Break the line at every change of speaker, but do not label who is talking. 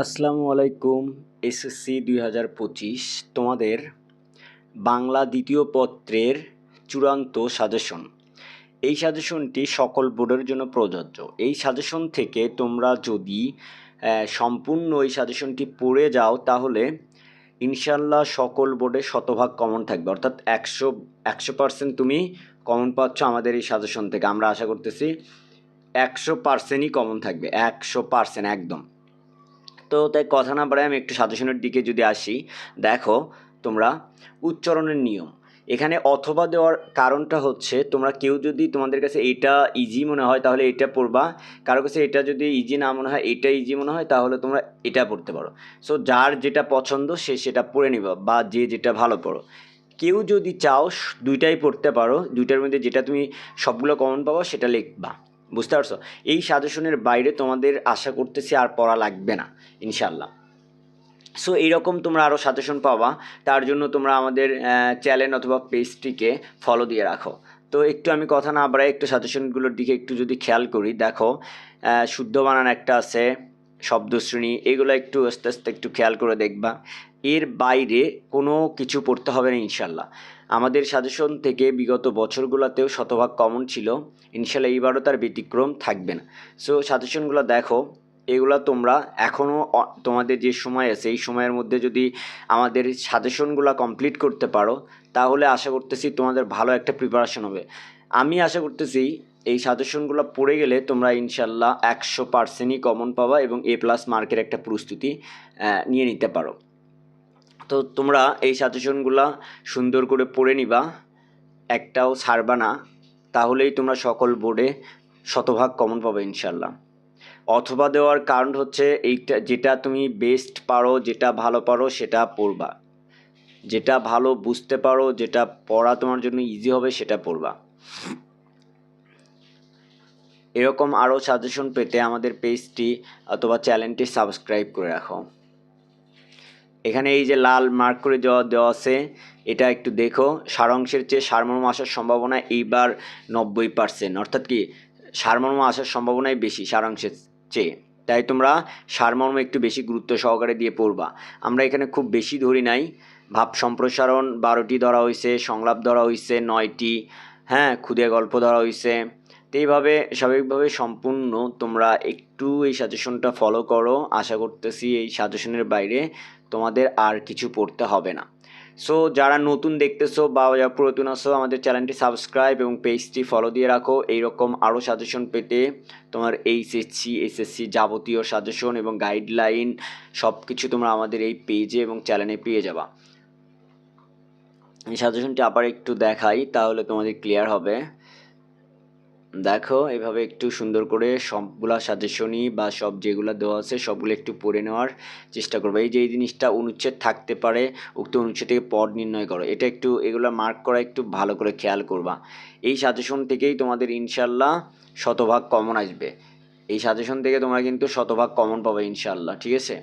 আসসালামু আলাইকুম। এসএসসি 2025 তোমাদের বাংলা দ্বিতীয় পত্রের চূড়ান্ত সাজেশন। এই সাজেশনটি সকল বোর্ডের জন্য প্রযোজ্য। এই সাজেশন থেকে তোমরা যদি সম্পূর্ণ এই সাজেশনটি পড়ে যাও তাহলে ইনশাল্লাহ সকল বোর্ডে শতভাগ কমন থাকবে, অর্থাৎ 100% তুমি কমন পাচ্ছ আমাদের এই সাজেশন থেকে। আমরা আশা করতেছি 100%ই কমন থাকবে, 100% একদম। তো তাই কথা না বাড়ায় আমি একটু সাজেশনের দিকে যদি আসি, দেখো তোমরা উচ্চারণের নিয়ম এখানে অথবা দেওয়ার কারণটা হচ্ছে তোমরা কেউ যদি তোমাদের কাছে এটা ইজি মনে হয় তাহলে এটা পড়বা, কারো কাছে এটা যদি ইজি না মনে হয়, এটা ইজি মনে হয় তাহলে তোমরা এটা পড়তে পারো। সো যার যেটা পছন্দ সে সেটা পড়ে নিবা, বা যে যেটা ভালো পড়ো। কেউ যদি চাও দুইটাই পড়তে পারো, দুইটার মধ্যে যেটা তুমি সবগুলো কমন পাবো সেটা লিখবা। বুঝতে পারছো? এই সাজেশনের বাইরে তোমাদের আশা করতেছি আর পড়া লাগবে না ইনশাল্লাহ। সো এইরকম তোমরা আরও সাজেশন পাবা, তার জন্য তোমরা আমাদের চ্যানেল অথবা পেজটিকে ফলো দিয়ে রাখো। তো একটু আমি কথা না বাড়াই একটু সাজেশনগুলোর দিকে একটু যদি খেয়াল করি, দেখো শুদ্ধ বানান একটা আছে, শব্দশ্রেণী, এগুলো একটু আস্তে আস্তে একটু খেয়াল করে দেখবা। এর বাইরে কোনো কিছু পড়তে হবে না ইনশাল্লাহ। আমাদের সাজেশন থেকে বিগত বছরগুলোতেও শতভাগ কমন ছিল, ইনশাল্লাহ এইবারও তার ব্যতিক্রম থাকবে না। সো সাজেশনগুলো দেখো, এগুলো তোমরা এখনও তোমাদের যে সময় আছে এই সময়ের মধ্যে যদি আমাদের সাজেশনগুলো কমপ্লিট করতে পারো তাহলে আশা করতেছি তোমাদের ভালো একটা প্রিপারেশন হবে। আমি আশা করতেছি এই সাজেশনগুলো পড়ে গেলে তোমরা ইনশাল্লাহ 100%ই কমন পাবা এবং A+ মার্কের একটা প্রস্তুতি নিয়ে নিতে পারো। তো তোমরা এই সাজেশনগুলো সুন্দর করে পড়ে নিবা, একটাও ছাড়বা না, তাহলেই তোমরা সকল বোর্ডে শতভাগ কমন পাবে ইনশাল্লাহ। অথবা দেওয়ার কারণ হচ্ছে এইটা, যেটা তুমি বেস্ট পারো, যেটা ভালো পারো সেটা পড়বা, যেটা ভালো বুঝতে পারো, যেটা পড়া তোমার জন্য ইজি হবে সেটা পড়বা। এরকম আরও সাজেশন পেতে আমাদের পেজটি অথবা চ্যানেলটি সাবস্ক্রাইব করে রাখো। এখানে এই যে লাল মার্ক করে দেওয়া আছে, এটা একটু দেখো। সারাংশের চেয়ে সারমর্ম আসার সম্ভাবনা এইবার 90%, অর্থাৎ কি সারমর্ম আসার সম্ভাবনাই বেশি সারাংশের চেয়ে। তাই তোমরা সারমর্ম একটু বেশি গুরুত্ব সহকারে দিয়ে পড়বা। আমরা এখানে খুব বেশি ধরি নাই, ভাব সম্প্রসারণ 12টি ধরা হয়েছে, সংলাপ ধরা হয়েছে 9টি, হ্যাঁ, ক্ষুদে গল্প ধরা হয়েছে। তো এইভাবে স্বাভাবিকভাবে সম্পূর্ণ তোমরা একটু এই সাজেশনটা ফলো করো, আশা করতেছি এই সাজেশনের বাইরে তোমাদের আর কিছু পড়তে হবে না। সো যারা নতুন দেখতেছো বা যারা পুরাতন আছো, আমাদের চ্যানেলটি সাবস্ক্রাইব এবং পেজটি ফলো দিয়ে রাখো। এইরকম আরও সাজেশন পেতে তোমার এইচএসসি এসএসসি যাবতীয় সাজেশন এবং গাইডলাইন সব কিছু তোমরা আমাদের এই পেজে এবং চ্যানেলে পেয়ে যাবা। এই সাজেশনটি আবার একটু দেখাই তাহলে তোমাদের ক্লিয়ার হবে। দেখো এভাবে একটু সুন্দর করে সবগুলা সাজেশনই বা সব যেগুলো দেওয়া আছে সবগুলো একটু পড়ে নেওয়ার চেষ্টা করবো। এই যে এই জিনিসটা অনুচ্ছেদ থাকতে পারে, উক্ত অনুচ্ছেদ থেকে পদ নির্ণয় করো, এটা একটু এগুলো মার্ক করা একটু ভালো করে খেয়াল করবা। এই সাজেশন থেকেই তোমাদের ইনশাল্লাহ শতভাগ কমন আসবে, এই সাজেশন থেকে তোমরা কিন্তু শতভাগ কমন পাবে ইনশাল্লাহ, ঠিক আছে।